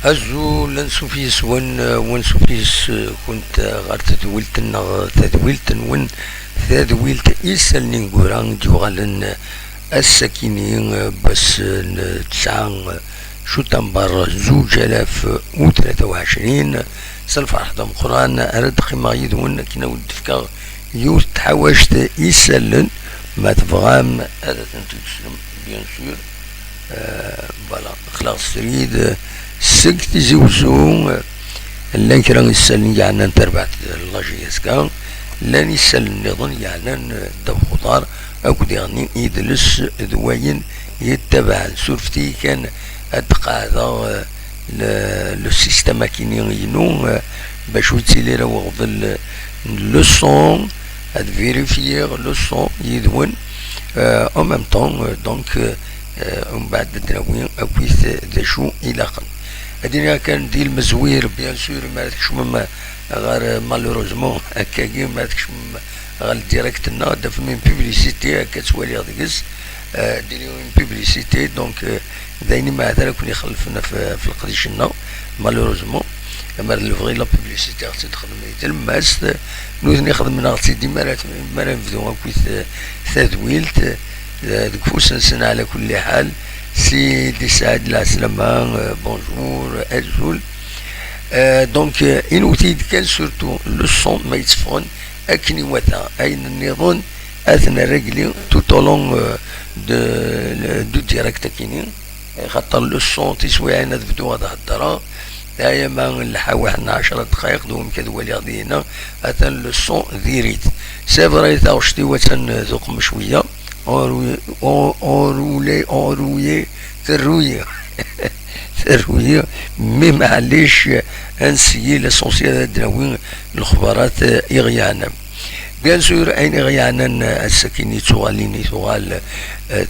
أزو لنسوفيس ون سوفيس كنت غير تدويلتن ون تدويلت إيسال نينغوران ديوغالن السكينين بس تسعة شو تنبر 2023 سالفرح دم قران أرد قيمة يدون كنا ودفكا يوت تحوشت إيسالن ما تبغام هذا تنتسلم بيان سور فوالا خلاص تريد سكت زوزو لان كرا يسالن يعني نتربعت لاجيس كان لان يسالن نظن يعني دم خضار أو يعني يدلس ذوين يتبع سورفتي كان أتقاضى لو سيستم كيني ينو باش يتسيلي راه لو سون اد فيريفيير لو سون يدون او ميم طون دونك ومن بعد الدراوين اكويث ذا شو إلاقا الدنيا كان دي المزوير بيان سور ما تكش مما غير مالوروزمون هكاكي ما تكش غير ديريكت داف من بيبليسيتي كتولي غديكس ديريو من بيبليسيتي دونك دايني مع ذلك كون يخلفنا في القديشنا مالوروزمون اما الفغي لا بيبليسيتي خصها تخدم تلماس نوثني خدمنا غتي ديما ما نبدو هكويث تدويلت دكفوس على كل حال سيدي سعد العسلامة بونجور أزول دونك إنوتيد كان سورتو لو سون ما يتفون أكني وثا أين النظام أثنى رجلي توت أولون دو ديريكت كيني خاطر لو سون تسوي عنا تبدو هذا الدرا دايما نلحقو حنا 10 دقايق دوم كدولي غادينا أثن لو سون ديريت سي فري تا وشتي وثن ذوق شوية enrouillé ترويه مي معليش انسيي لاسونسيال دراوين الخبرات اغيانا بيان سور اين اغيانا السكيني توغاليني توغال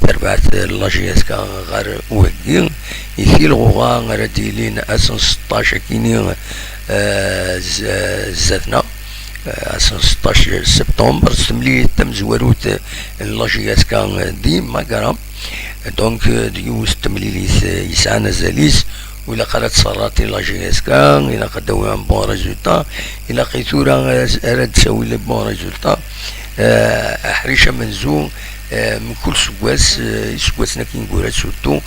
تربعت لاجيس كان غير وهكي يثيل غوغا غير ديلين اسن 16 كيني زاتنا 16 سبتمبر تملي تم زواروت لاجياس كان ديما كرام دونك ديوس تمليليث يسعنا زاليس ولا قرات صراتي لاجياس كان الى قداو ان بون ريزولتا الى قيثورا راد تساوي لي بون ريزولتا حريشه منزو من كل سكواسنا كي نقولها سورتو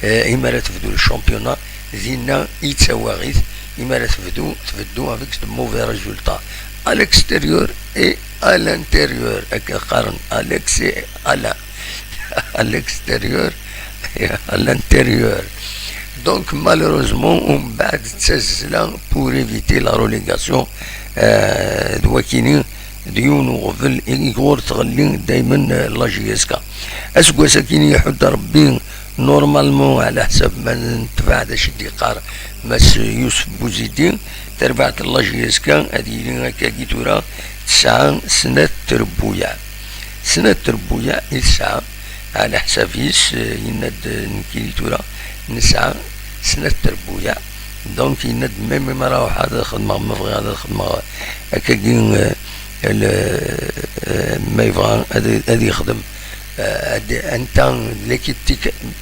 إمارات تفدو الشامبيونا زينا يتساوى إمارات تفدو افيك دو موفي ريزولتا à l'extérieur et à l'intérieur à l'extérieur et à l'intérieur donc malheureusement on bat cela pour éviter la relégation دوكيني ديون وغفل يغور تغلين دايما لاجيسكا اسكو ساكيني يحد ربي نورمالمون على حسب ما نتبع دا شدي قار ماس يوسف بوزيدين تربعت لاجيسكا هادي هكا كيتورا 9 سنة تربويا يسعى على حسابيس يند نكيتورا 9 سنة تربويا دونك يند ميم مرة هذا خدمة مفغي هذا خدمة هكا كين ما يبغى هذا يخدم انت لكي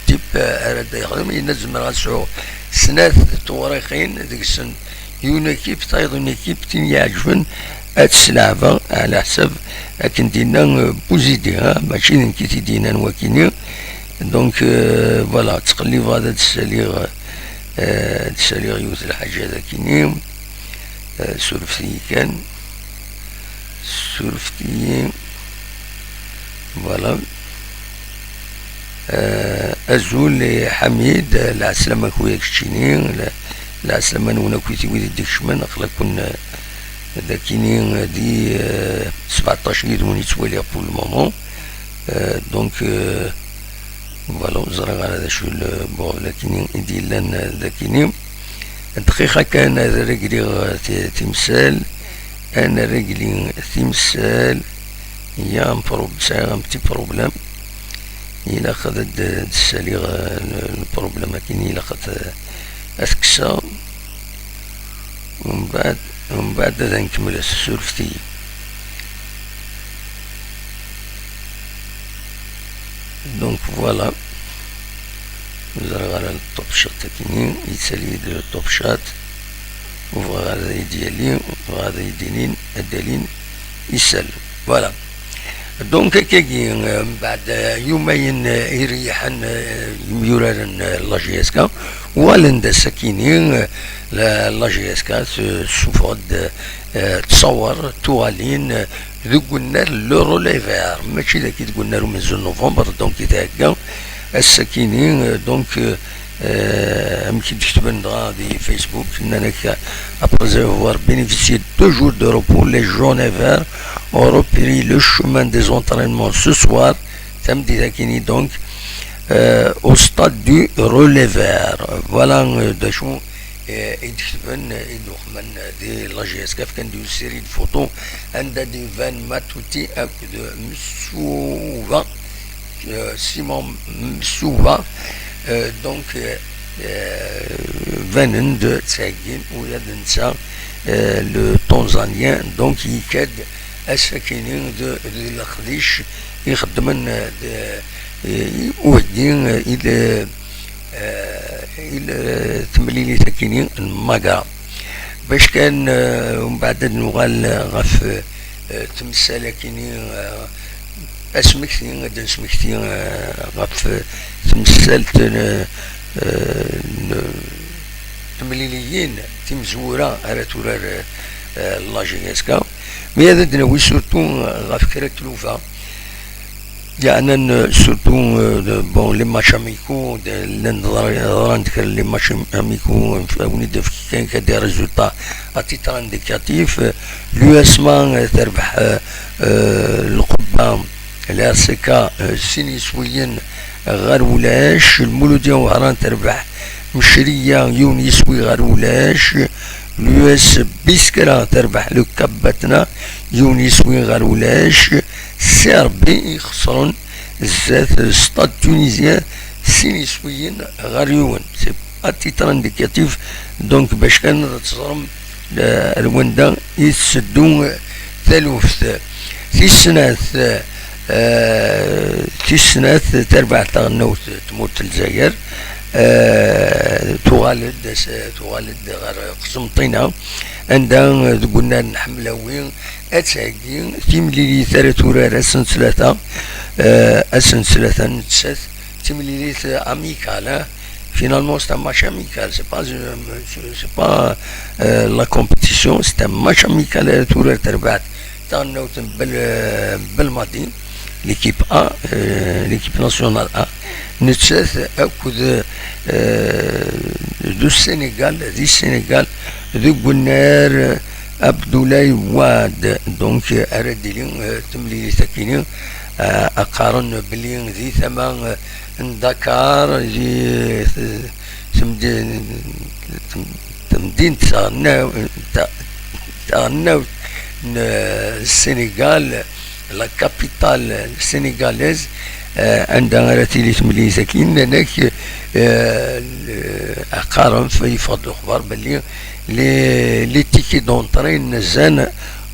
تيب راه يخدم ينزل من غاسو سنات توريخين ديك السن يون كيب تايض اون كيب تين يعجبن هاد السلعبة على حسب لكن دينا بوزيدي ماشي نكي تيدينا نواكيني دونك فوالا تقليب هذا تساليغ يوث الحاجة هذا كيني سورفتي فوالا أزول حميد العسلامة خويا كشتيني العسلامة نونا كويتي ويدي ديكشمان أخلا كنا داكيني دي 17 يدوني توالي بول المومون دونك فوالا زرا على ذا شو بون لكن يدي لنا داكيني دقيقة كان هذا رجلي تمثال أنا رجلي تمثال يا ان بتي بروبلام إلا خدت تسالي البروبلام كاين إلا خدت أثكسا ومن بعد هذا نكمل سورفتي دونك فوالا نزرغ على الطوب شات تاكينين يتسالي الطوب شات وفغ هذا يديالين وهذا يدينين الدالين يسال فوالا. دونك كي بعد يومين يريحن يميورن لاجيسكا والند ساكينين لاجيسكا سوفود تصور توالين ذو قلنا لو روليفير ماشي ذاك قلنا من زون نوفمبر. دونك تاكا الساكينين دونك يمكن تكتب دي فيسبوك انك après avoir bénéficié de 2 jours de repos, les Genèvers ont repris le chemin des entraînements ce soir, samedi dakini donc, au stade du Relais-Vert. Voilà de شو يكتبن يدوخ من دي لاجيس كيف كان ديو سيري de photos عند دي فان ماتوتي اكد مسوفا سيمون مسوفا دونك venant de Tsagin ou Yadensa, le Tanzanien, donc il كاد الساكنين de الخديش يخدمن يودين إلى تمليلي ساكنين المقا باش كان ومن بعد نوغال غف تمثال كينين اسمكتين غدا سمكتين غف تمثال تمليليين تمزورة على تورار لاجيسكا مي هذا دناوي سورتو غا فكرة تلوفا يعني سورتو بون لي ماتش اميكو نظران ذكر لي ماتش اميكو وني كان كدي ريزولتا اتيتر انديكاتيف لو اسمان تربح القبه الار سي كا سينيسويين غير ولاش المولودية وهران تربح مشرية يونيسوي غير ولاش اليو اس بيسكرا تربح لو كبتنا يونيسوي غير ولاش سيربي يخسرون الزات ستاد تونيزيان سينيسويين غير يون سي اتيتر انديكاتيف. دونك باش كان تصرم الوندا يتسدون ثالوث في السنة تربع تغنوت تموت الجزائر تغالد غير قسمطينة عندها قلنا نحملوين اتساقين تيمليلي ثلاث ورار اسن ثلاثة نتسات تيمليلي اميكالا finalement c'est un match amical, c'est pas la compétition, c'est un match amical تورار تربعت تغنوت بالماضي l'équipe A, l'équipe nationale A, نتشاف أكد du Sénégal, de Gounar Abdoulaye Wade, donc أردلين تملي ساكنين أقارن بلين ذي ثمان دكار ذي تمدين تغناو السنغال la capitale sénégalaise عندها راتيلي تملي ساكين هناك أقارن في فضل الأخبار بلي لي تيكي دونطري نزان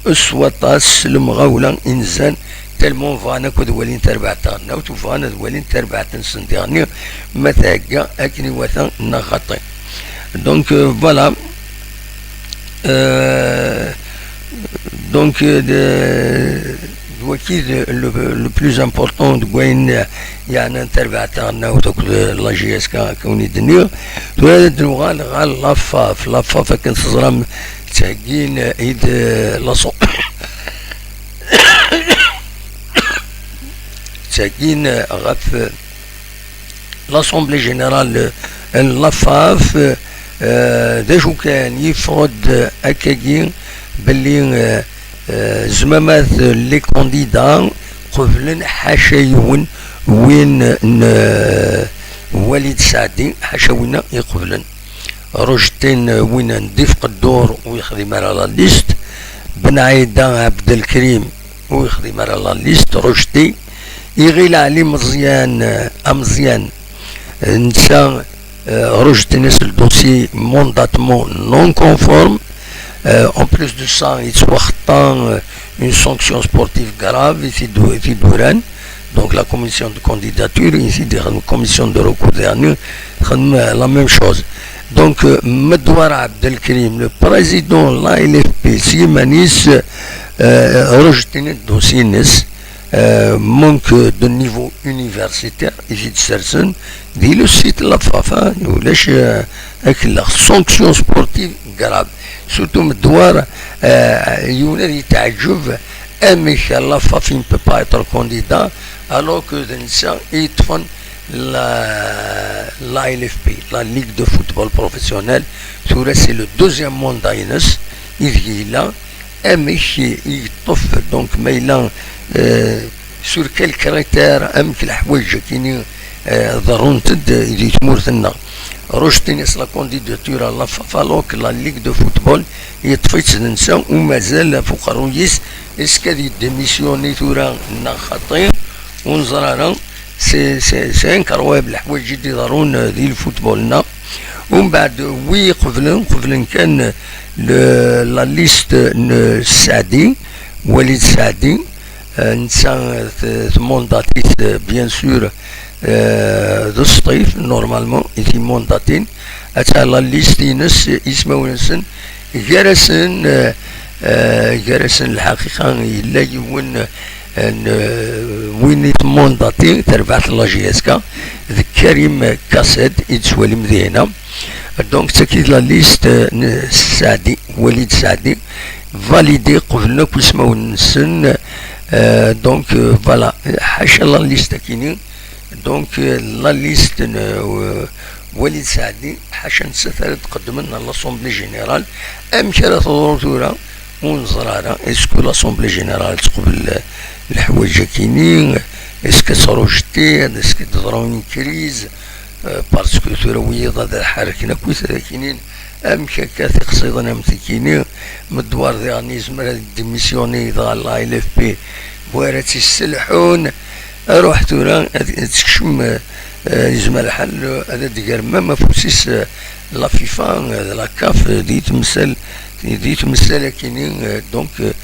أسوطاس المغاولة إنزان تلمون فانا كود ولين تربع تغنى وتفانا ولين تربع تنسن تغني ما تاقا أكني وثان نغطي. دونك فوالا دونك le plus important de Gouin يعني تربع تاعنا وتاكل لاجيس كوني دنيا تولد نوغال غال لافاف كان صزرام تاقين ايد لاصو تاقين غف لاسومبلي جينيرال لافاف داجو كان يفرض اكاكين باللي زمامات لي كونديدا قبل حاشايون وين وليد سعدي حاشاونا يقبلن رشدين وين نضيف قدور ويخدم على لا ليست بن عيدا عبد الكريم ويخدم على لا ليست رشدي يغيل عليه مزيان نسى رشدي نسل دوسي مونداتمون نون كونفورم. En plus de ça, il soit une sanction sportive grave ici d'Ouran. Donc la commission de candidature, ici, la commission de recours dernier, la même chose. Donc, Medouar Abdelkrim, le président de l'ALFP, Simanis, rejeté le dossier manque de niveau universitaire, ici de Sersen, dit le site la FAFA, avec la sanction sportive grave. Surtout Medouar, il تعجب la FAFA ne peut pas être candidat, alors que l'instant, il font la LFP, la Ligue de football professionnel, c'est le deuxième mandat, il est là, il طف donc mais là sur quels critères quel حوايج كاينين ضروري اللي تمر لنا رشتني la candidature à la FAFA alors que la Ligue de football يطفيت ننسى ومازال فوق الرئيس اسكادي ديميسيوني ثورا خطير ونزرارا سي انكرواب الحوايج اللي ضروري ديال الفوتبولنا ومن بعد وي قبل كان لا ليست السعدي وليد السعدي نسان مانداتيت بيان سور ذو الصيف نورمالمون يتي مانداتين اتا لا ليست ينس اسمه نسن جرسن الحقيقه الا يون وين يتمونداتي تربعت لا جي اس كا كريم كاسد يتسوالي مدينه دونك تاكيد لا ليست السعدي وليد السعدي فاليدي قبلنا كيسماو نسن دونك فوالا حاشا لا ليست كاينين دونك لا ليست وليد السعدي حاشا نسثر تقدم لنا لاسومبلي جينيرال كانت ضرورة ونزرارا اسكو لاسومبلي جينيرال تقبل الحوايج كاينين اسكو صارو جدي اسكو ضروري كريز باسكو ثورا ويضا حركنا كويس كاينين كاثق صيدنا مسكينين مدوار ذي زمر ديميسيوني ضا لا ال اف بي وارات يسلحون اروح ثورا تكشم يجمع الحل هذا ديال ما فوسيس لا فيفا لا كاف دي تمثل كاينين دونك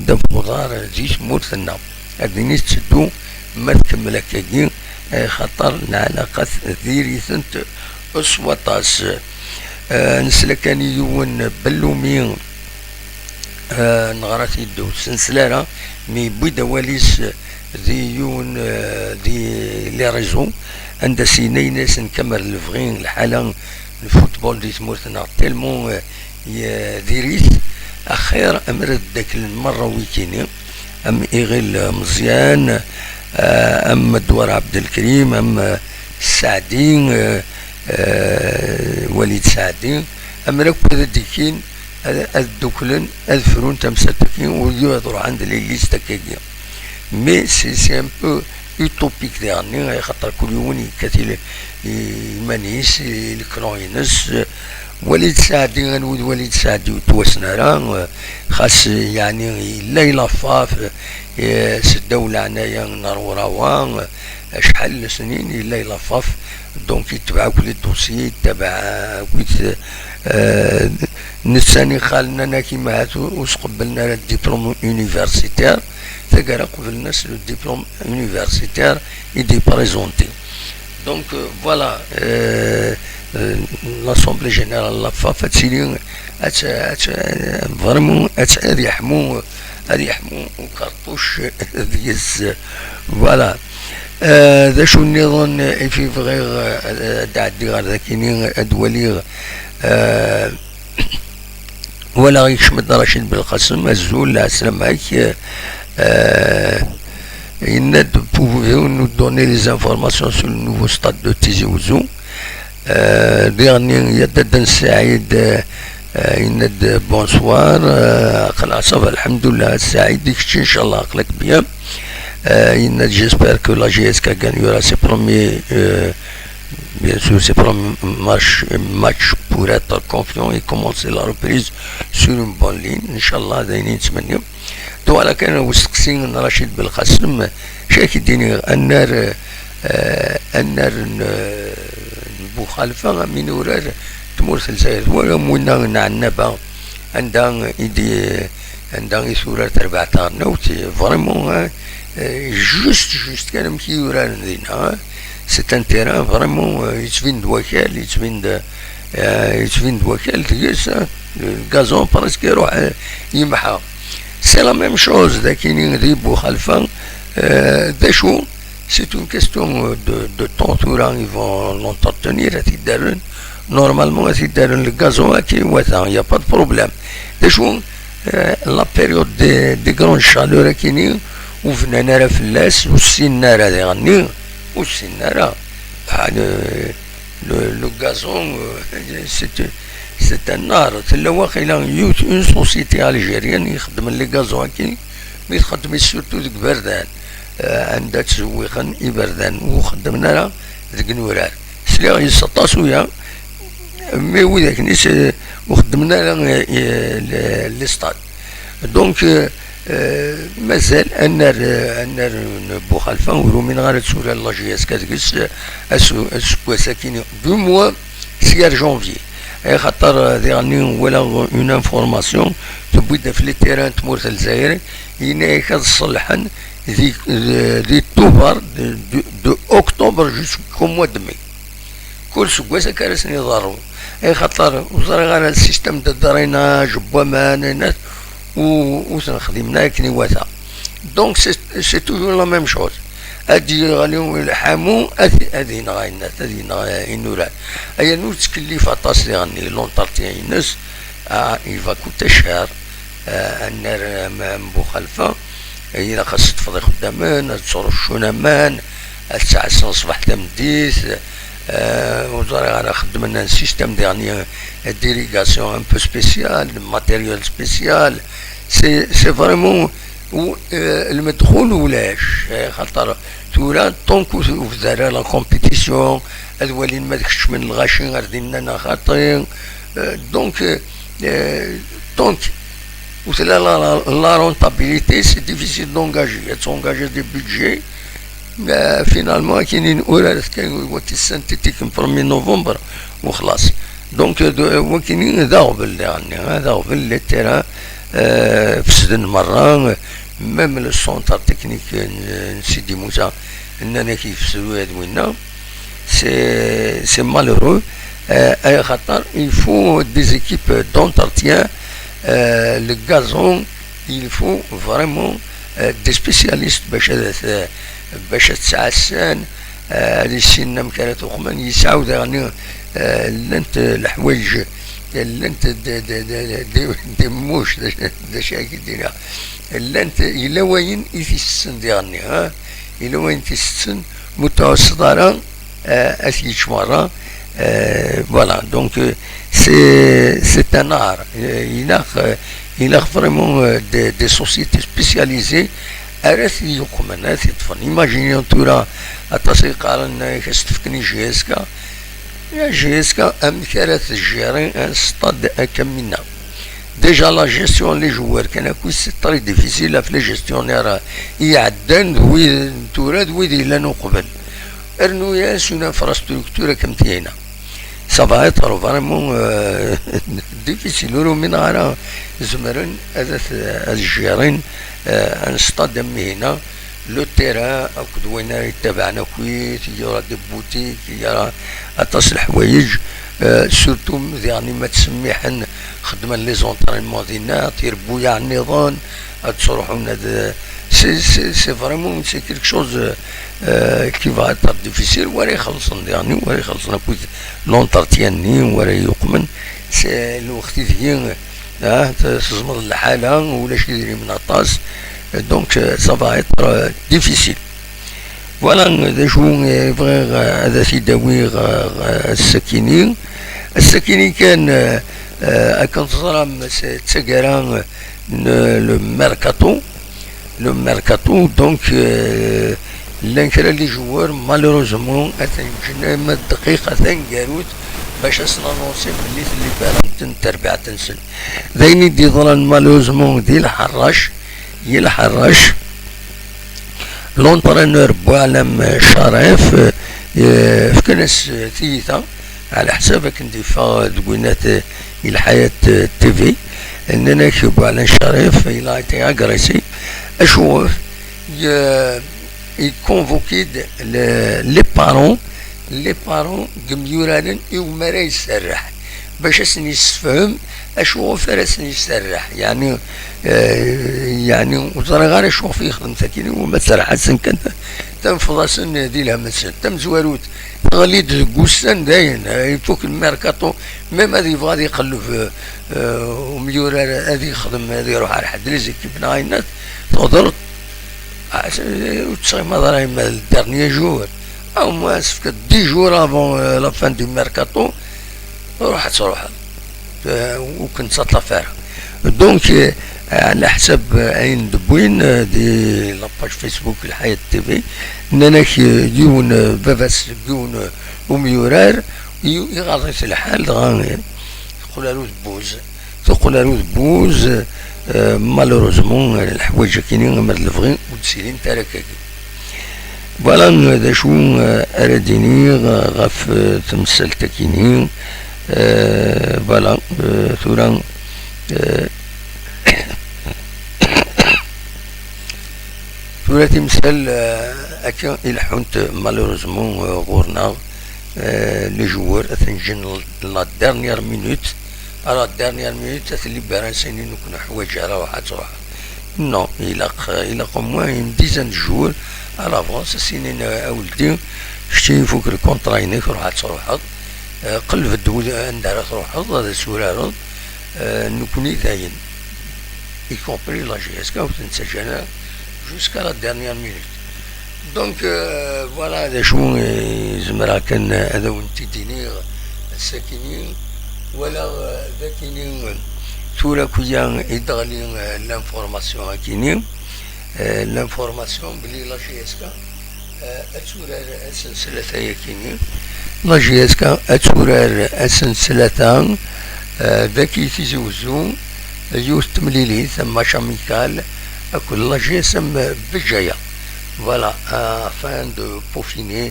دفودار جيش مورثنا هادي تشدو ما تكمل كاين خطر العلاقات ذيري سنت اسوطاس نسلكاني يون بلومين نغراتي دو سنسلارا مي بيدا واليس دي يون دي لي ريزو عند سيني ناس نكمل الفغين الحاله الفوتبول دي تمورتنا تيلمون ديريت اخير امرد داك المره ويكيني ام ايغيل مزيان ام دوار عبد الكريم ام السعدي وليد سعدي ام راكو ديكين الدوكلن الفرون تمساتكين ويهضروا عند لي ليست كاكيا مي سي ان بو يوتوبيك ديالني خاطر كل يوم كثير يمانيس الكروينس وليد سعدي غنود وليد سعدي وتوسنا راه خاص يعني لا يلفاف الدولة عنايا نار راوان شحال سنين لا يلفاف دونك يتبع كل الدوسي يتبع كل نساني خالنا كيما هاتو وسقبلنا الدبلوم يونيفرسيتير تقرا قبل الناس لو ديبلوم يونيفرسيتير يدي بريزونتي دونك فوالا l'Assemblée générale la FAF فريمون هادي يحمو وكارطوش ديس فوالا ذا شو النظام في غير دعدي غير ذاكينين ادوالي ولا يشمد رشيد بالقسم الزول السلام عليك pouvez-vous nous donner les informations sur le nouveau stade de Tizi Ouzou dernier يدد سعيد يند بونسوار قلع صباح الحمد لله سعيد ان شاء الله اقلك بيا يند j'espère que la GSK gagnera ses premiers bien sûr ses premiers matchs pour être confiant et commencer la reprise sur une bonne ligne ان شاء الله دايرين نتمنى ولا كان وسقسين رشيد بالقسم شاكي ديني النار بخالفة من ورار تمور الجزائر ولا مونا نعنبا عندها يدي سورة 14 نوتي فريمون جوست كان مكيوران دينا. سي ان تيران فريمون يتبين وكال يتبين وكال تقيس الغازون برسك يروح يمحى. سي لا ميم شوز دا كاينين ذي بوخالفا دا شو سي اون كيستيون دو طون تورا يفون لونترتونير هتيدارن نورمالمون هتيدارن الغازون كي واتا يا با دو بروبليم. دا شو لا بيريود دي غرون شالور كاينين وفنانا فلاس والسنارة دي غني والسنارة لو غازون سي ان نار. تلا واخيلا اون سوسيتي الجيريان يخدم لي غازون كي مي تخدم سورتو ديك بردان عندها تزويقا يبردان وخدمنا لها ديك نوران سلا يسطاسو يا مي وذاك نيس وخدمنا لها لي ستاد. دونك مازال النار بوخالفا ورو من غير تسولا لاجياس كتقيس اسكوا ساكنين دو موا سيار جونفي خاطر ديغني ولا اون انفورماسيون تبدا في لي تيران تمورت الجزائر هنا كتصلحن دي توبر دو اكتوبر جوسكو موا دو مي كل سكواسا كارسني ضارو خاطر وزارة غير السيستم د دريناج بوامان وخدمنا كنيواتا. دونك سي توجور لا ميم شوز. هادي غاليو الحامو هادي نغاينات هادي نغاينورات ايا نو تكليف اطاس لي غني لونطارتيان ينس يفا كوتا شهر النار مبوخالفة إلا خاص تفضي خدامان تصور الشونامان الساعة 6 الصباح تمديت وزارة على خدمنا سيستم ديرني ديريغاسيون ان بو سبيسيال ماتيريال سبيسيال سي فريمون المدخول ولاش خاطر تولا طونكو وزارة لا كومبيتيسيون الولين ما دخلش من الغاشي غير دينا خاطرين دونك وتلا لا رونتابيليتي سي ديفيسيل دونجاجي تونجاجي دي بيدجي فينالمون كاينين اورات كاين وقت السنتيتيك من 1 نوفمبر وخلاص. دونك وكاينين ذاغبل يعني هذا غبل لي تيران فسدن مرة ميم لو سونتر تكنيك سيدي موسى اننا كيفسدوا هادوينا سي مالورو اي خاطر il faut des équipes d'entretien le gazon il faut vraiment des spécialistes باش تسعسان هذه السنة مكانت وخمان يسعود يعني لنت الحوايج لنت دموش دا شاكي دينا لنت إلا وين يتسن ديالني إلا وين يتسن متوسط راه أثيش مرة فوالا. دونك سي ان ار il a vraiment des sociétés spécialisées أرث يقمن أرث يطفن. إيماجينيون تورا أتصي قارن كستفكني جيسكا يا جيسكا أم كارث الجيرين أن ستاد أكملنا ديجا لا جيستيون لي جوار كان كوي سي طري ديفيسيل في لي جيستيونير يعدن دوي تورا دوي لانو قبل ارنو ياس اون انفراستركتور كمتينا ça va être vraiment difficile من غير زمرن هذا الجيرين نستخدم هنا لو تيران كدوينا يتبعنا كويت يرى دي بوتيك يرى اتصل حوايج سورتو يعني ما تسميحن خدمة لي زونطرينمون ديالنا تيربو يعني النظام تصرحونا سي فريمون سي كيلك شوز كي فا اتر ديفيسيل ورا يخلصن يعني ورا يخلصنا كويت لونطارتياني ورا يقمن سي الوقت ديال تزمر الحالة ولا شي يدير من الطاس دونك سا فا اتر ديفيسيل. فوالا دا شو بغي هذا سيداوي السكيني كان كان تظلم تسكران لو ميركاتو دونك لانكرا لي جوار مالوروزمون اتنجنا ما الدقيقة ثنقاروت باش اسنانوسي ملي اللي بارمتن تربيع تنسل ذيني دي ظلن مالوروزمون دي الحراش لونترينور بوعلم شريف في كنس ثيثا على حسابك اندفاع دوينات الحياة تيفي اننا كي بوعلم شريف الى تي اغريسي اشوف يكونفوكيد لي بارون قميوران يوم راه يسرح باش اسني يسفهم اشو فرسني يسرح يعني يعني وزرا غير اشو في يخدم ساكن وما سرح حسن كان تنفض سن دي لها مسن تم زواروت غليد قوسان داين يفوك الميركاتو ميم هذه غادي يقلب ومليور هذه يخدم هذه يروح على حد ليزيكيب ناينات تقدر وتسعي ما دراهم الدرنيا جور او ما سفكت 10 جور افون لا فان دو ميركاتو روحت صراحة وكنت سطلة فارغ دونك على حسب عين دبوين دي لاباج فيسبوك الحياة تي في ناناك يون باباس يون وميورار يغاضي في الحال غاني تقول له تبوز تقول له تبوز مالوروزمون الحوايج كاينين غير الفغي وتسيرين تراكاكي فوالا دا شو ارديني غاف تمثال تاكيني فوالا ثورا ثورا تمثال هكا إلا حنت مالوروزمون غورنا لي جوار اثنجن لا ديرنيير مينوت على الديرنيير مينوت اللي باران سنين نكون حوايج على واحد صراحة نو إلا موان ديزان جور على فونس سنين أولدي شتي فوق الكونترا ينك روحات صراحة قلب الدول عندها تروح هذا السورة نكوني داين y compris la GSK وتنسجل jusqu'à la dernière minute donc voilà هذا شو زمرا كان هذا وانت دينير الساكنين ولا ذاكينين تورا كويا يدغلين لانفورماسيون هاكينين لانفورماسيون بلي لا GSK أتورار السلسلة يكينين لا GSK أتورار السلسلة ذاكي تيزوزو يوث تمليلي ثم شاميكال كل لا GSM بجاية فوالا afin de peaufiner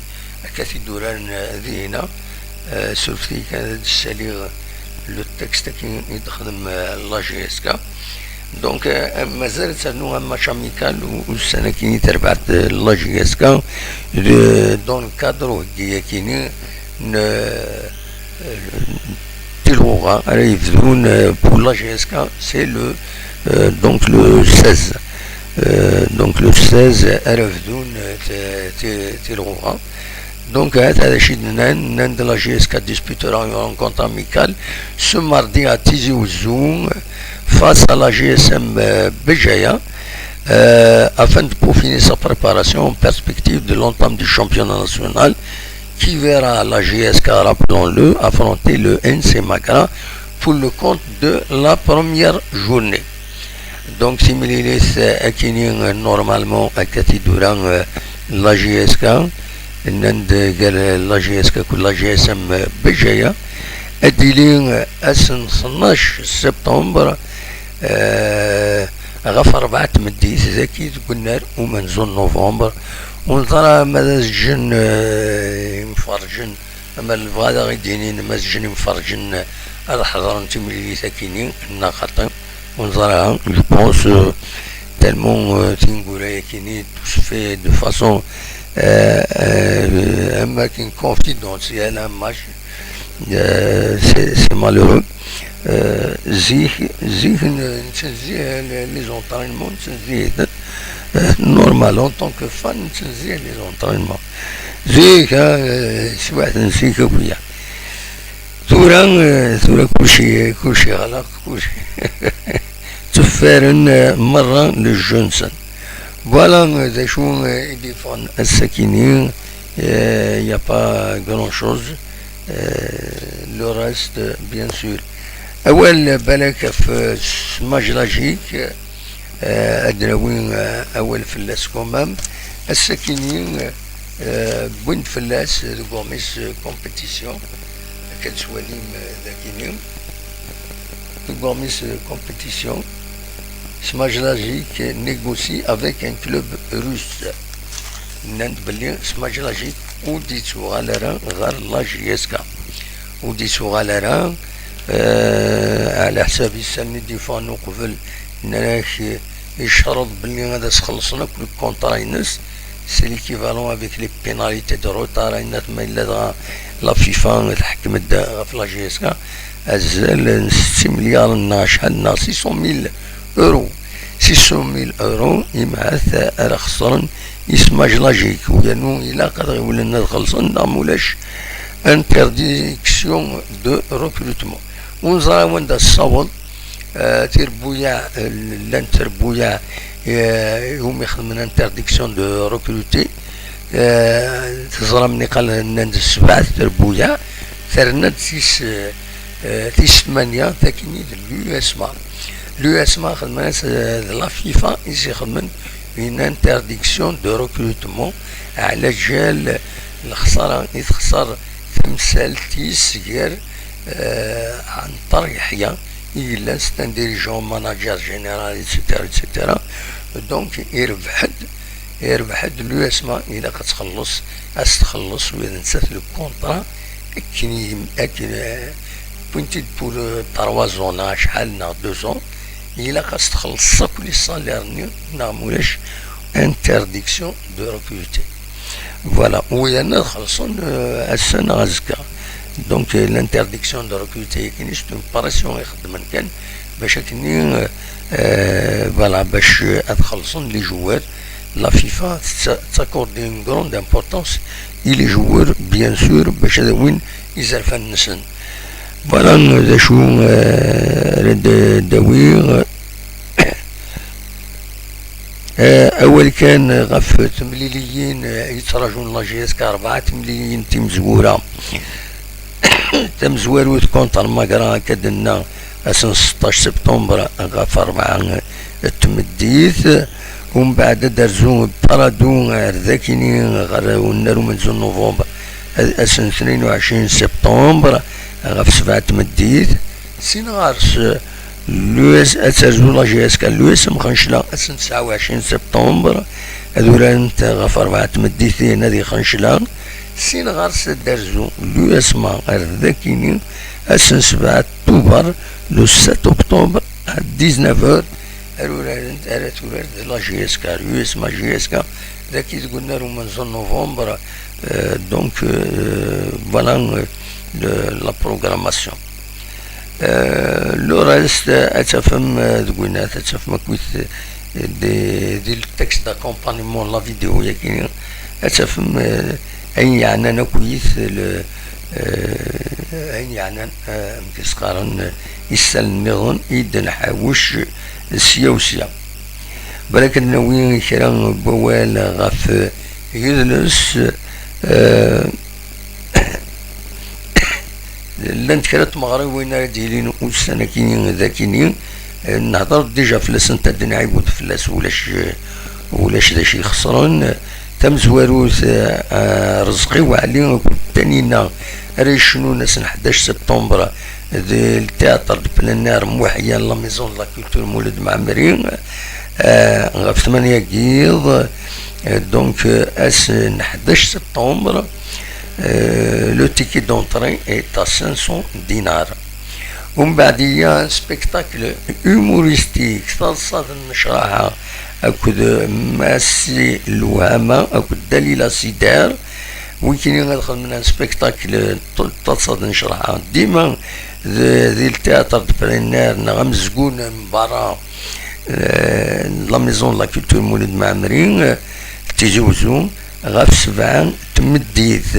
كثير دوران ذينا سورتي كان الساليغ لو تكست كي يخدم لا GSK دونك مازالت نوع ماتش اميكال والسنه كي تربعت لا GSK دون كادرو كيني تلغوغا راه يبدون بور لا GSK سي لو دونك لو 16 دونك لو 16 راه يبدون تلغوغا Donc, Nand la GSK disputera une rencontre amicale ce mardi à Tizi Ouzou face à la GSM Béjaïa afin de peaufiner sa préparation en perspective de l'entame du championnat national qui verra la GSK, rappelons-le, affronter le NC Magra pour le compte de la première journée. Donc, si Mililis est normalement à Katidourang la GSK, نند قال لا GSK كل لا GSM بجاية اديلين اسن 12 سبتمبر غف 4 مديس زكي قلنا ومنزون نوفمبر ونظرا ماذا الجن مفرجن اما الفادا غيدينين ما الجن مفرجن الحضر انتم اللي ساكنين الناقطين ونظرا جو بونس تالمون تنقول كيني توسفي دو فاسون une confidentielle, un match, c'est malheureux. Les entraînements, normal en tant que fan, les entraînements. كلشي غلط كلشي تفارن مرة للجونسون Voilà, des choses qui font Sakini, il n'y a pas grand chose. Le reste, bien sûr. أول بالك في سماج لاجيك أدراوين أول فلاس كومام الساكنين بنت فلاس غوميس كومبيتيسيون كتسواليم ذاكينيم غوميس كومبيتيسيون Smajlagic négocie avec un club russe. Nand Belien Smajlagic ou dit sur Alain غير la GSK ou dit sur Alain على حساب السنة ديفانو قبل نراك يشرط باللي غادا تخلصنا كل كونطرا ينس سي ليكيفالون افيك لي بيناليتي دو روتار اين تما الا لا فيفا تحكم في لا جي اس كا ازال 6 مليار شحال 600,000 اورو 600,000 اورو يمعث على خسرن يسماج لاجيك ويانو الى قدر يولي الناس خلصن مولاش انترديكسيون دو ريكروتمون ونزرا وين دا الصوت تربويا لان تربويا يوم يخدم انترديكسيون دو ريكروتي تزرا مني قال نند السبعة تربويا ثرنا تيس ثمانية تاكيني لو اسما لو اسما خدم لا فيفا يخدم une interdiction de recrutement على جال الخسارة يتخسر تمثال تيسير عن طريق يحيى إلا ستان ديريجون ماناجر جينيرال إتسيتيرا إتسيتيرا دونك يربح لو اسما إلا كتخلص أستخلص وإذا نسات لو كونطرا أكن بوينتيد بور 3 زون شحال نا 2 زون إلا كتخلص كل صالير نا مولاش interdiction de recruter. Voilà, où il y en a qui donc l'interdiction de recruter c'est une paration voilà les joueurs. La FIFA s'accorde une grande importance et les joueurs bien sûr ils ont voilà أول كان غف تمليليين يتراجعون لاجيسكا 4 تمليليين تمزورة تمزورو كونتر ماكرا كدنا أسن 16 سبتمبر غف 4 التمديث ومن بعد درزو بارادو ذاكيني غير ونارو من زون نوفمبر أسن 22 سبتمبر غف 7 تمديث سينغارس لويس اتسرزو لا جي اس كا لويس مخنشلا اسن 29 سبتمبر هذولا انت غف 4 تمديثين هذه خنشلا سين غارس درزو لويس ما غير ذاكيني اسن 7 اكتوبر لو 7 اكتوبر 19 هذولا انت هذولا لا جي اس كا لويس ما جي اس كا ذاكي تقولنا له من زون نوفمبر دونك فوالا لا بروغراماسيون لو رست اتفهم تقولنا تفهم كويس دي التكست داكومبانيمون لا فيديو ياكين اتفهم اي يعني انا كويس اي يعني مكسقارن يسلمون يدن حاوش سيوسيا ولكن ناويين كلام بوال غف يدلس لان تكرت مغرب وين ديالين والسنه كاينين ذاكينين نهضر ديجا فلاس نتا نعيبود فلاس ولاش ذا شي خسران تم زواروث رزقي وعلي تانينا ريشنو ناس 11 سبتمبر التياتر بلانار موحيا لا ميزون لا كولتور مولد معمرين غف 8 كيض دونك اس 11 سبتمبر le ticket d'entrée est à 500 dinars. ومن بعدية سبيكتاكل هيوموريستيك تصاد نشرحها أكد ماسي الوهامة أكد دليل سيدار ويمكن ندخل منها سبيكتاكل تصاد نشرحها ديما ذي التياتر برينير نغمزقون من برا لا ميزون لا كولتور مولد معمرين تيجوزو غاف 7 تمديث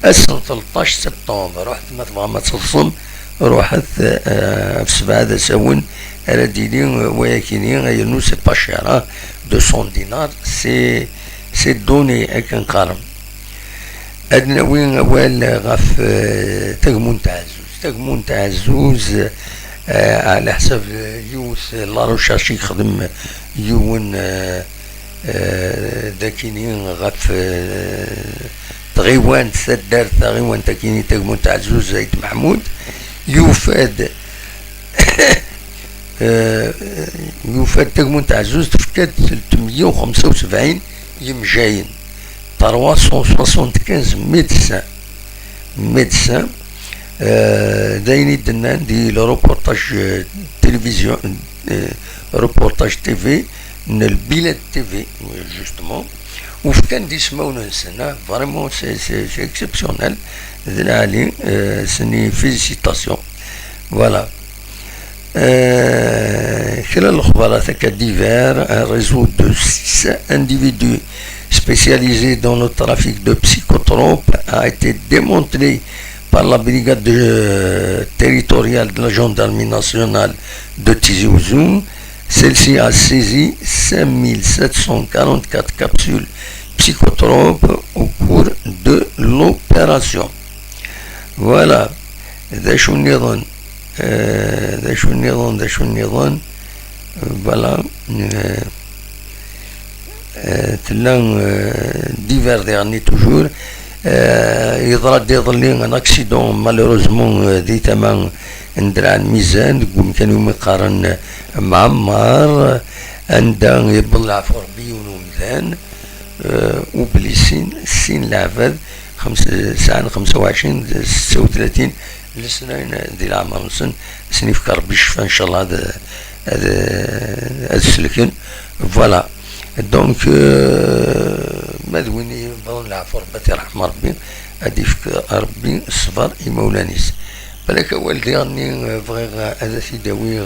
أسن 13 سبتمبر رحت ما تبغى ما تصلصم روحت في 7 ساون على ديلي وياكيني غيرنو سي با شير 200 دينار سي دوني اكن قارم ادنا وين وال غاف تاكمون تاع عزوز على حسب يوث لا روشارش يخدم يون داكيني غاف تغيوان سدار تغيوان تاكيني تاكمون تاع عزوز زايد محمود يوفاد يوفاد تاكمون تاع عزوز تفكات 375 يمجاين 375 ميدسان دايني دنان دي روبورتاج تلفزيون روبورتاج تي في البلاد تي في جوستومون وفي كان دي سماونا نسنا فريمون سي اكسبسيونيل ذلالي سني فيزيتاسيون فوالا. خلال الأخبارات divers, un réseau de 6 individus spécialisés dans le trafic de psychotropes a été démantelé par la brigade territoriale de la gendarmerie nationale de Tizi Ouzou. Celle-ci a saisi 5744 capsules psychotropes au cours de l'opération. Voilà. ذا شو النظام فوالا تلان ديفير ديرني توجور يظل ان اكسيدون مالوروزمون دي تمام ندرع الميزان يقول كان يوم يقارن معمر عندها يبلع في ربي ونومذان وبليسين سين لعباد 25 36 لسنين دي العام نصن سني في ربي يشفى ان شاء الله هذا السلكن فوالا. دونك مدويني بضل العفو ربي رحمة ربي هادي في ربي الصبر يمولانيس بالك والدي راني بغي هذا سيداوي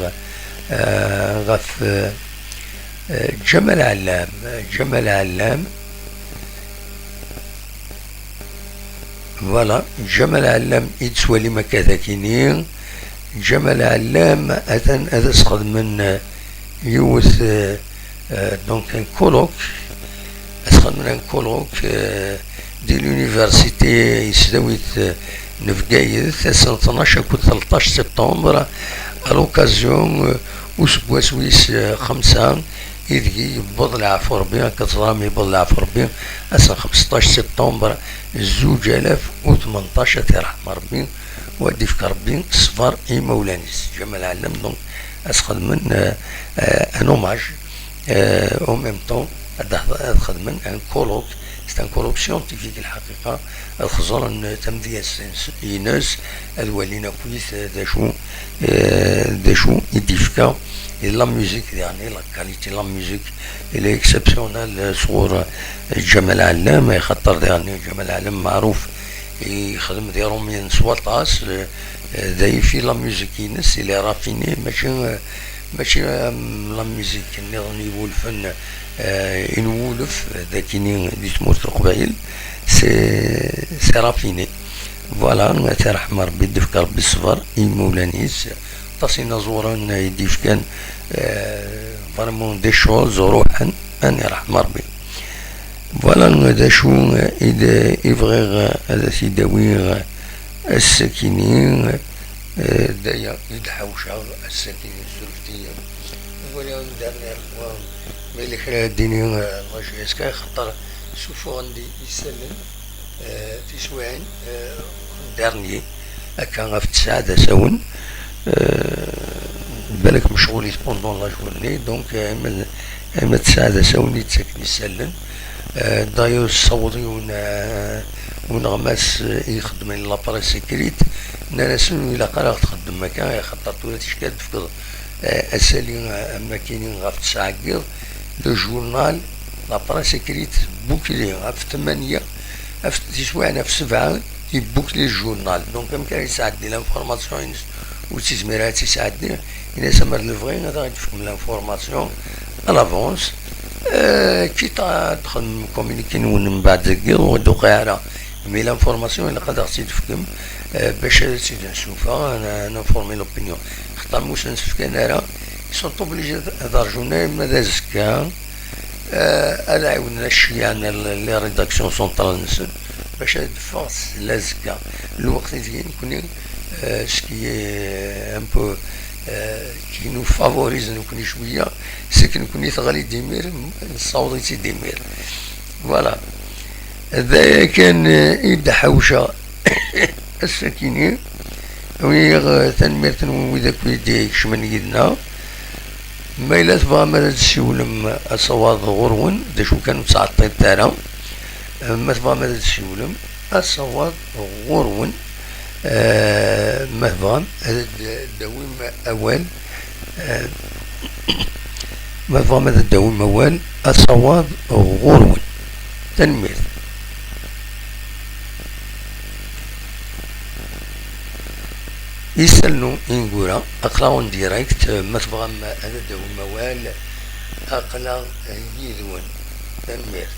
غف جمال علام فوالا. جمال علام يتسوالي ما كذا كيني جمال علام هذا سخد من يوث دونك ان كولوك سخد من ان كولوك دي لونيفرسيتي يسداويت نفقايد سنة 12 كنت 13 سبتمبر الوكازيون وسبوا سويس 5 يدقي يبض العفو ربي كترامي يبض العفو ربي أسا 15 سبتمبر 2018 تيرحم ربي وادي فك ربي صفر اي مولانيس جمال علام. دونك اسخد من ان اوماج او ميم طون ادخل من ان كولوك سي ان كولوك سيونتيفيك الحقيقه الخزر تمديه يناس الولينا كويس دا شو يدي فكا لا ميوزيك يعني لا كاليتي لا ميوزيك اللي اكسبسيونال صور جمال علام يخطر يعني جمال علام معروف يخدم ديالهم من سواطاس داي في لا ميوزيك ينس اللي رافيني ماشي لا ميوزيك اللي يولفن ينولف ذاكيني دي تموت القبائل سي رافيني فوالا. ترحم ربي يدفك ربي الصبر يمولانيس تصينا زورا يديف كان فريمون دي شوز روحا ان يرحم ربي فوالا. هذا شو إذا يبغي هذا سيداوي السكينين دايا يدحوشا السكينين السلفتية ولا دارنا الأخوان ملك الديني ماشي اسكا خطر شوفوا عندي يسلم تسوين دارني هكا غف 9 ساون بالك مشغول بوندون لا جورني دونك اما 9 ساون يتسكن يسلم دايو الصوتي ونغماس يخدم لاباري سيكريت ناسن الى قرا تخدم مكان خاطر ولا تشكال تفقد اسالي اما كاينين غاف 9 كيل لو جورنال لاباري سيكريت بوكلي غاف 8 في 9 في 7 يبوكلي الجورنال دونك يمكن يساعدني لانفورماسيون وتسميرات يساعدني إلا سمر لفغي غادي تفهم لانفورماسيون الافونس كي تدخل كومينيكين من بعد زكير ودوقي على مي لانفورماسيون اللي قادر تفهم باش تزيد نشوفها نفورمي لوبينيون خاطر موش نسفك انا راه سون اوبليجي دارجونا ماذا زكا انا عاودنا الشيان لي ريداكسيون سونطرال نسن باش دفاس لازكا الوقت اللي نكون سكي ان بو كي نو فافوريز نكون شويه سكن نكون يتغالي ديمير نصاوضي ديمير فوالا. هذا كان يبدا حوشه السكينه وهي تنمير وذاك ويدي كشمن يدنا ما إلا تبغى ما تسولم الصواد غرون دا شو كانوا 19 تاعنا ما تبغى ما تسولم الصواد غرون مهضان هذا دويم أول ما فهم هذا الدو الموال الصواب غرون تنمير يسألنو إنقولا أقلاون ديراكت ما تبغى هذا الدو الموال أقلا يذون تنمير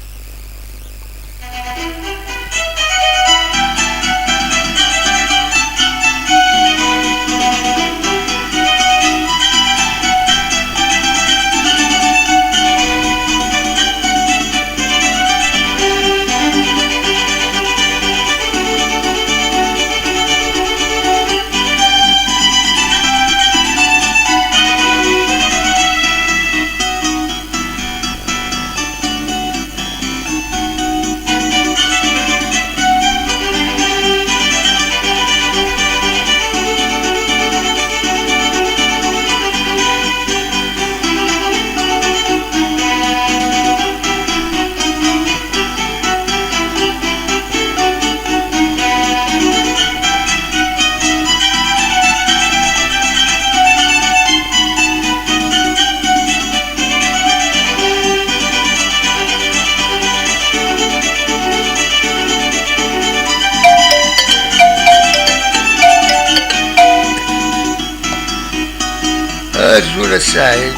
الزول السعيد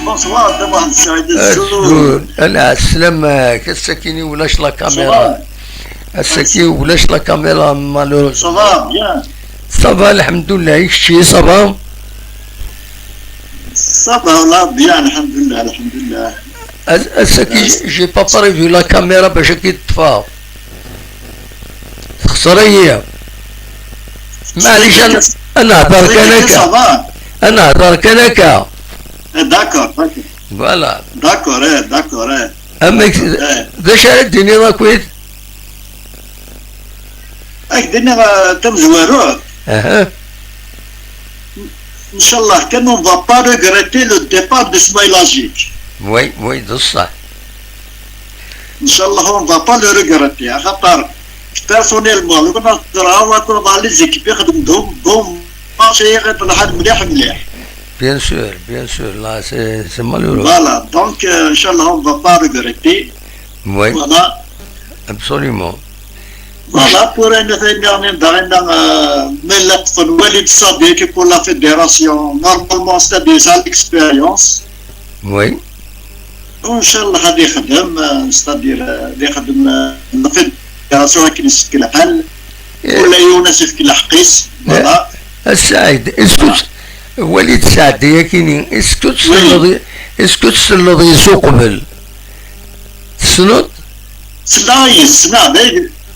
بونسوار طبعا السعيد الزول انا السلام كالسكيني ولاش لا كاميرا السكين ولاش لا كاميرا مالوروز صافا بيان صافا الحمد لله يكشي صافا صافا لا بيان الحمد لله الحمد لله السكين جي با بريفي لا كاميرا باش كيطفى خسريه معليش انا هضر كنكا انا هضر كنكا داكور فوالا داكور اما باش الدنيا راكويت الدنيا تمزوارو اها ان شاء الله كان on va pas regretter le départ de Smaïlagic. وي ده الصح ان شاء الله on va pas le regretter خاطر بيرسونيلمون لو كنا نقراو كنا لي زيكيب يخدموهم بون ماشي غير لحد مليح بيان سور لا سي مالورو فوالا دونك ان شاء الله on va pas regretter وي فوالا ابسوليومون Voilà, pour une dernière mais Walid Sadiq pour la fédération, normalement c'est ça l'expérience. Oui. Inch'Allah, c'est-à-dire la fédération qui est la halle, pour les Younes qui la حقيس. Voilà. السعيد اسكت وليد سعد ياكيني اسكت تسلض يسوق قبل تسلط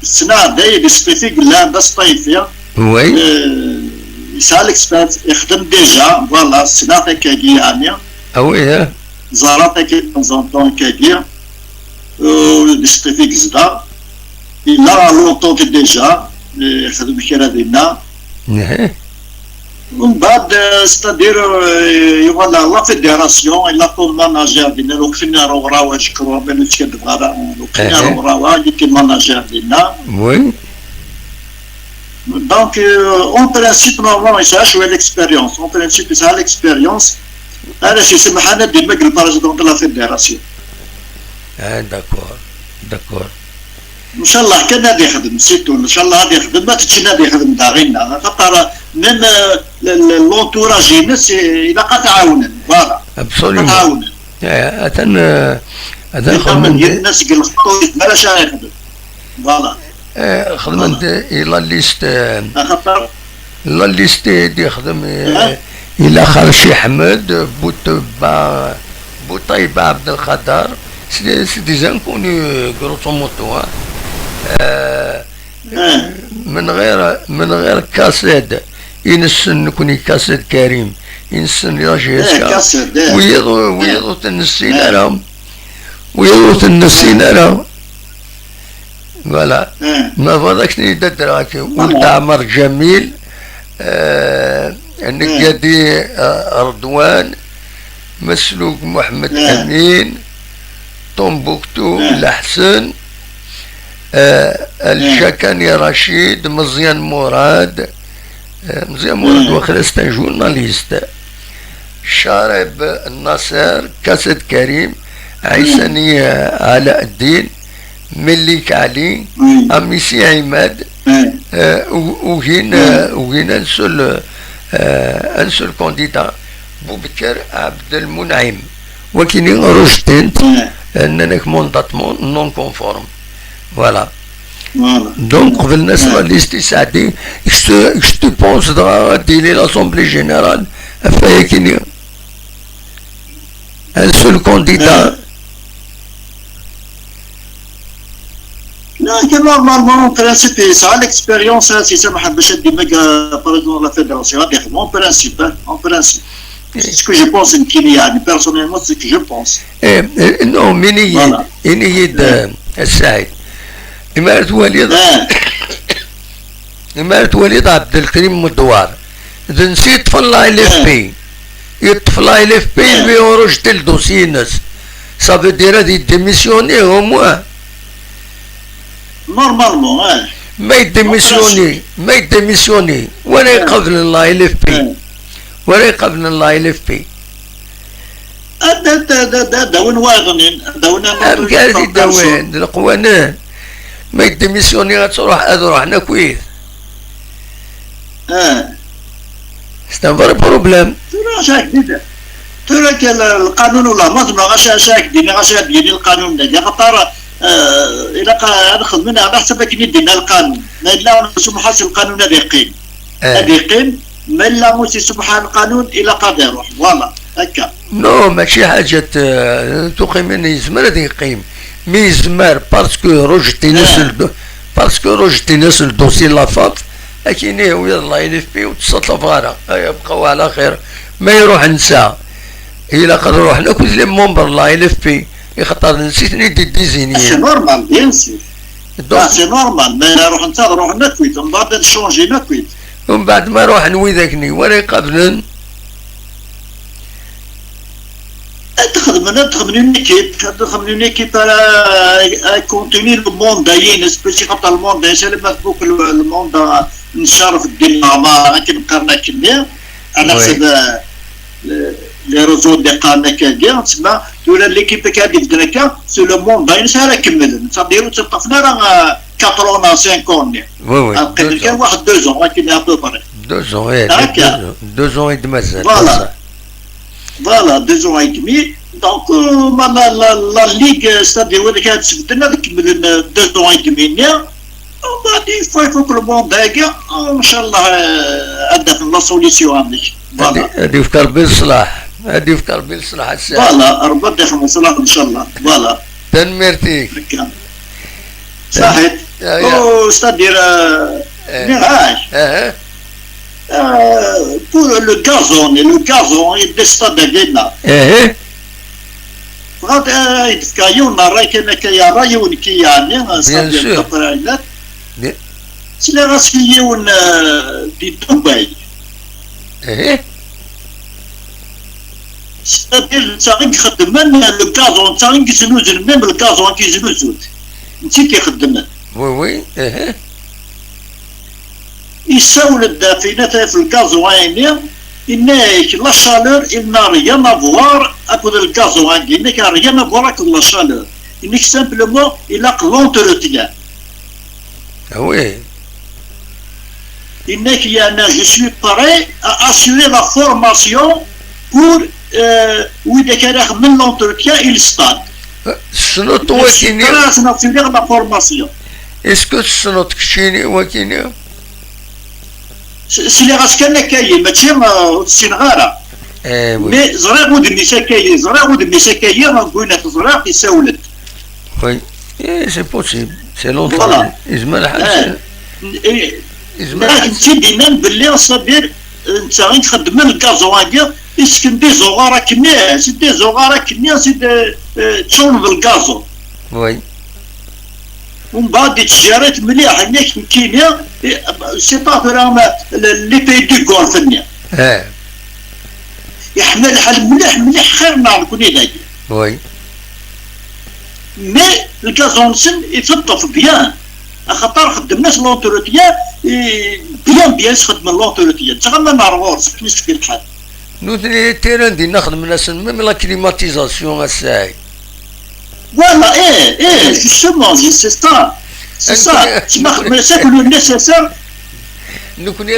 السنة داير سبيسيفيك لا بس طيفية وي يسال اكسبيرت يخدم ديجا فوالا السنة كاكي يعني اوي زارات كي طون كاكي سبيسيفيك زدا لا لونطون ديجا يخدم كيرا دينا ومن بعد ستادير يوالا لا فيديراسيون الا طول ماناجير دينا لو كنا روراوا جكرو بانو تشكد بغارا لو كنا روراوا اللي ماناجير دينا وي دونك اون برانسيب نورمالمون يسعى شويه ليكسبيريونس اون برانسيب يسعى ليكسبيريونس هذا شي يسمح لنا ديما البريزيدون دو لا فيديراسيون داكور ان شاء الله كان غادي يخدم سيتو ان شاء الله غادي يخدم ما تجي غادي يخدم داغينا خاطر من لونتوراج الناس الا تعاونا فوالا ابسوليومون تعاونا هذا خدمة الناس قلقوا بلاش يخدم فوالا خدمة الى ليست خاطر لا ليست يخدم الى خالشي حمد بوطيبة عبد القادر سي دي زانكوني غروسو موتو من غير كاسيد ينسن كوني كاسيد كريم ينسن يا جيسكا ويضو تنسينا لهم فوالا ما فضاكش ندراك ولد عمر جميل النقادي رضوان مسلوق محمد امين طنبوكتو الحسن الجاكاني رشيد مزيان مراد واخر ستا جورناليست شارب النصر كاسد كريم عيساني علاء الدين مليك علي أميسي عماد وهنا انسو الكونديدا بوبكر عبد المنعم وكيني رشدت اننا مونداتمون نون كونفورم فوالا دونك قبل نسمع ليستي سعدي اكش تو بونس ديلي لاسومبلي جينيرال افايا كيني انسو الكونديدا لا نورمالمون برانسيب يسعى ليكسبيريونس سامح باش ديما بريزون لا فيدراسيون هذا اون برانسيب اون برانسيب سكو جو بونس كيني يعني بيرسونيلمون سكو جو بونس نو منيد السعيد إمارة وليد عبد الكريم مدوار إذا نسيت طفلا إل إف بي يطفلا إل إف بي بيورج تل دوسي ناس صافي دير هادي ديميسيوني أو موا نورمالمون ما يديميسيوني ولا يقبل الله إل إف بي ولا يقبل الله إل إف بي داون واغنين داون قاعد يداون القوانين ما يديميسيوني غتروح روحنا كويس سي ان فري بروبليم تراك القانون ولا ما غاش دينا غاش ديني القانون دا خاطر الى خدمنا على حسب كي دينا القانون ما لا سمح القانون هذا يقيم هذا يقيم ما لا موسي سبحان القانون الى قاد يروح فوالا هكا نو ماشي حاجه تقيم يزمر هذا يقيم مي يزمر باسكو روجتي ناس الدوسي لافاط لكن ويا الله يلف بيه وتصطف غارة يبقاو على خير ما يروح نسى إلا قد روحنا كل لي مومبر الله يلف بيه يخطر نسيتني ديزيني سي نورمال بيان سي سي نورمال ما يروح نسى نروح نكويت ومن بعد نشونجي نكويت ومن بعد ما روح نويذاكني ولا يقابلن تخدم une équipe à contenir le monde spécifiquement le monde c'est le monde نشارف الدنيا ما كنقارنا كنا على حسب لي ريزو دي قارنا كاع تسمى تولى ليكيب كادي دركا سو لو موند داين سالا كمل تصديروا تطفنا راه 4 ans 5 ans وي كان واحد 2 ans ولكن ابو بري 2 ans 2 ans يد مازال Voilà, 2 ans et demi. Donc, la Ligue, c'est-à-dire, on a discuté avec 2 ans et demi. On a dit, il faut que le monde aille. Inch'Allah, la solution. Voilà. هذه في قلب الصلاح. هذه في قلب الصلاح الساعة. Voilà, ربنا يرحم الصلاح إن شاء الله. Voilà. تنميرتي. صحيح. C'est-à-dire, mirage. Pour le gazon et le stade de Guéna. فقط يتكايون راي كما كيا رايون كي يعني صافي القطرينات سي غاسكيون في دبي c'est-à-dire تاعك خدمنا لو كازون تاعك زنوز ميم الكازون كي زنوز انت كي خدمنا وي يساول الدافنة في الكازوين إنك لا شالور إن ريان أفوار أكو الكازوين إنك ريان أفوار أكو لا شالور إنك سامبلومون إلا لونتروتيان وي إنك أنا جو سوي بري أ أسيوري لا فورماسيون بور وإذا كان من لونتروتيان إل ستاد شنو توكيني خلاص نسيوري لا فورماسيون اسكو شنو تكشيني وكيني سي لي غاسكانا كاين ماشي السنغاره مي زريق ودمي سكاي زريق ودمي سكاي نقولنا في زريق يساولت وي سي بوسيبل سي لونطون يزمر حاجه لكن تيدينا باللي صابير انت غير تخدم الكازوانيا يسكن دي زغاره كميه سي دي زغاره كميه سي تشون بالكازو وي ومن بعد تجارات مليح هناك في كينيا سي با فرام لي بي دو غولف هنا يحمل الحال مليح خير نعرف كوني داير وي مي الكازونسن يتطف بيان خاطر خدمنا لونتروتيان بيان خدم لونتروتيان تا ما نعرفوش كيفاش في الحال نوثني تيران دي نخدم ناس ميم لا كليماتيزاسيون الساعي. فوالا جوستومون سي سا تما خدم ناسك لو نيسيسير. نكوني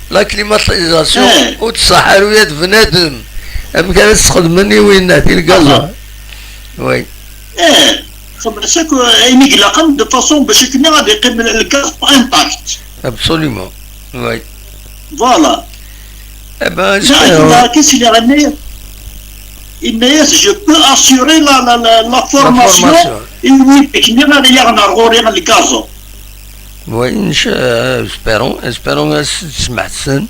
لا كليماتيزاسيون وتصحرويات بنادم ام كانت تخدمني وين نهدي الكازا. وي خدم ناسك يعني قلقا دو فاصون باش كنا غادي يقيم الكاز انتاكت. ابسوليومون. وي فوالا. ابا qu'est-ce qu'il a ramené? Je peux assurer la formation et oui, qu'il y a le gaz. Oui, espérons تسمع السن.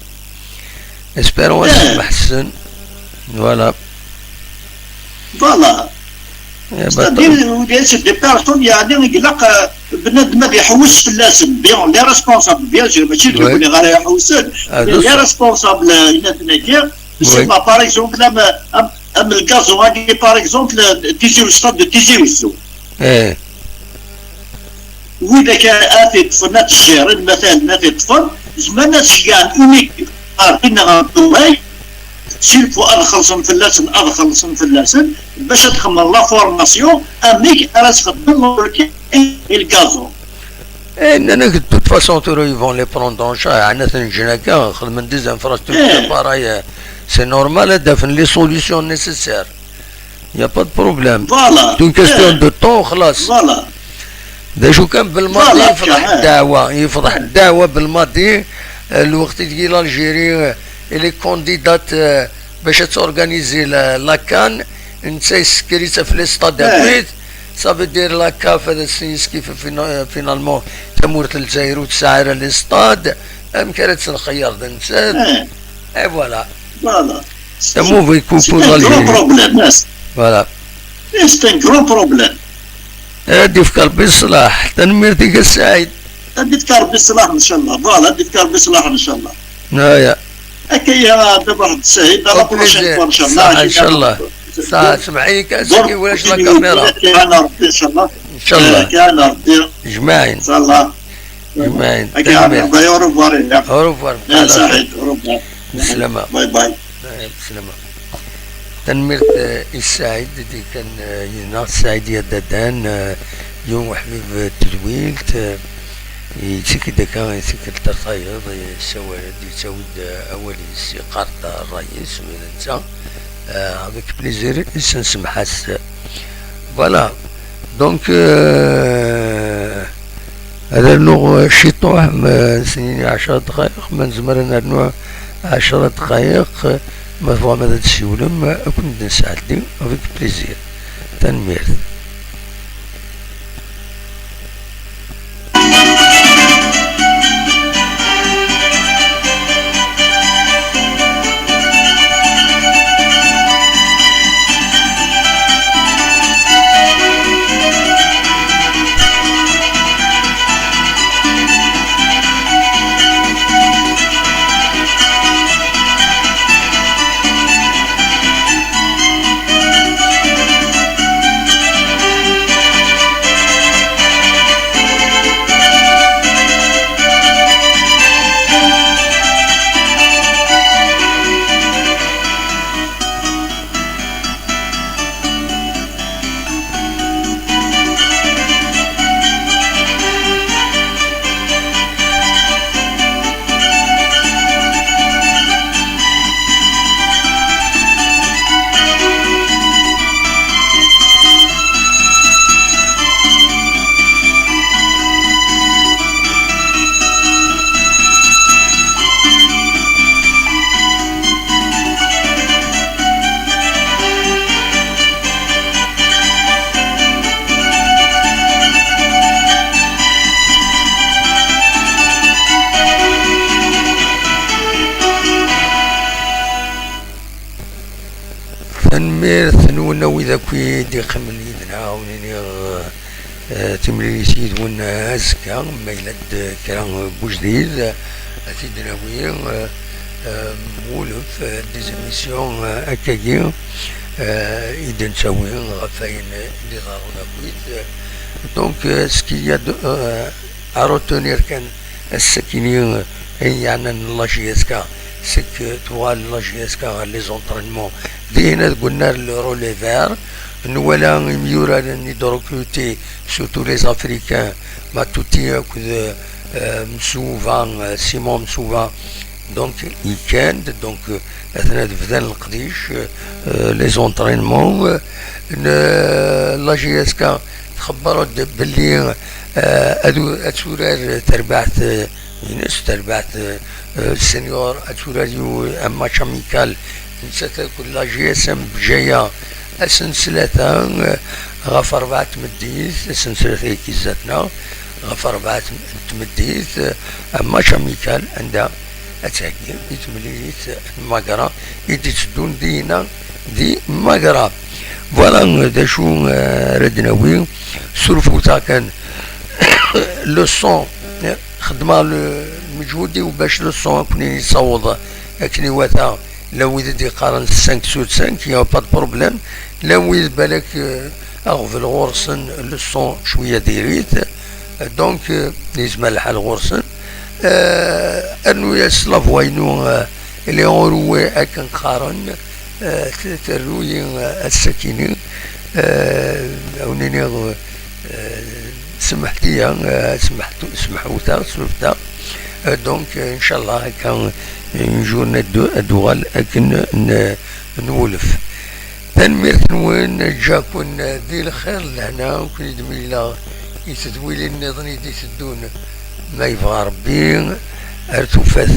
espérons تسمع السن. voilà. voilà. c'est des personnes يعني يقلق بنادم ما يحوس في اللازم بيان لي ريسبونسابل بيان سور ماشي تقول لي غير يحوسن لي ريسبونسابل هنا c'est pas par exemple ام الغاز غادي par exemple تيجي ستاد دو تيجي وسو. وإذا كان آتي طفل الشهرين مثلا ما في طفل زمان شكان أونيك عارفين غنطوي سيلفو أدخل فلاسن باش تخمر لا فورماسيون أميك أراس خدم الغازو. أنا كنت de toute façon ils vont les prendre en charge. عنا تنجناكا خدمن دي infrastructures pareil. C'est normal دافن les solutions nécessaires. Y a pas de problème. Voilà. C'est une question de temps خلاص. Voilà. دا شو كان بالماضي يفضح الدعوة بالماضي الوقت تجي الجيري اللي كونديدات باش تورغانيزي لاكان نتا سكريتها في لي ستاد ابريد صافي دير لاكاف هذا السيس كيف فينالمون تمورت الجزائر وتسعر لي ستاد ام كانت الخيار دا نتا اي فوالا فوالا مو يكون الجيري فوالا سي ان غرو بروبليم. هادي في قلبي الصلاح تنميرتك السعيد. هادي في قلبي الصلاح ان شاء الله. فوالا هادي في قلبي الصلاح ان شاء الله. هيا هكايا دابا واحد السعيد لا بروشين فوا ان شاء الله. ان شاء الله. صح سمعي كاسكي ولاش لا كاميرا. كان ربي ان شاء الله. ان شاء الله. كان ربي. جماعين. ان شاء الله. جماعين. هكايا اوروفوار. اوروفوار. سعيد اوروفوار. بالسلامة. باي باي. بالسلامة. تنميرت السعيد دي كان يناغ السعيدية دادان يوم حبيب التدويلت يتسكي دكا يتسكي الترطايض يسوي أولي استقارة الرئيس وينتا افيك بليزير نسمحاس. فوالا دونك هذا النوع شيطوح سنين 10 دقائق من زمرنا نوع 10 دقائق ما فوا ماذا تسولم كنت نساعدني افيك بليزير. تنمير. تنمير ثنونا وإذا كوي دي خمل يدنا ونيني تملي سيد ونا هزكا ما يلد كران بوجديد سيدنا وين مولف ديزيميسيون أكاكي إذا نسوي غفاين اللي ضارونا كويت. دونك سكي à retenir كان السكينين يعني الله شي يسكا c'est que tu vois la JSK les entraînements دينا قلنا le relever نولا ميورا de recruter surtout les Africains ما توتي مسوفا سيمون مسوفا دونك ويكاند دونك اثناء بدان القديش لي زونطرينمون لا جي اس كا تخبروا باللي اتورار تربعت يونس تربعت السنيور اتوراريو اما شاميكال نسات كل لا جي اس ام بجايه السلسلة غف 4 تمديث السلسلة هيك ذاتنا غف 4 تمديث اما شاميكال عندها أتاكي يتمليت مقرا يتسدون دينا دي مقرا فوالا دا شو ردناوي سرفوتا كان لو صون خدمة المجهودي وباش لو صون كوني يصوض اكني واتا لو يدي قارن 5 سود 5 يا با بروبليم لو يد بالك اغفل غورسن لو صون شويه ديريت دونك يسمى الحال غورسن انو يسلف وينو اللي هو اكن قارن تروي السكينه اونيني سمحتي سمحوا سلفتا دونك ان شاء الله كان نجونا الدول اكن نولف تنمير وين جاكون دي الخير لهنا وكل دميلا يتدويل النظام يسدون ما يبغى ربي ارتفث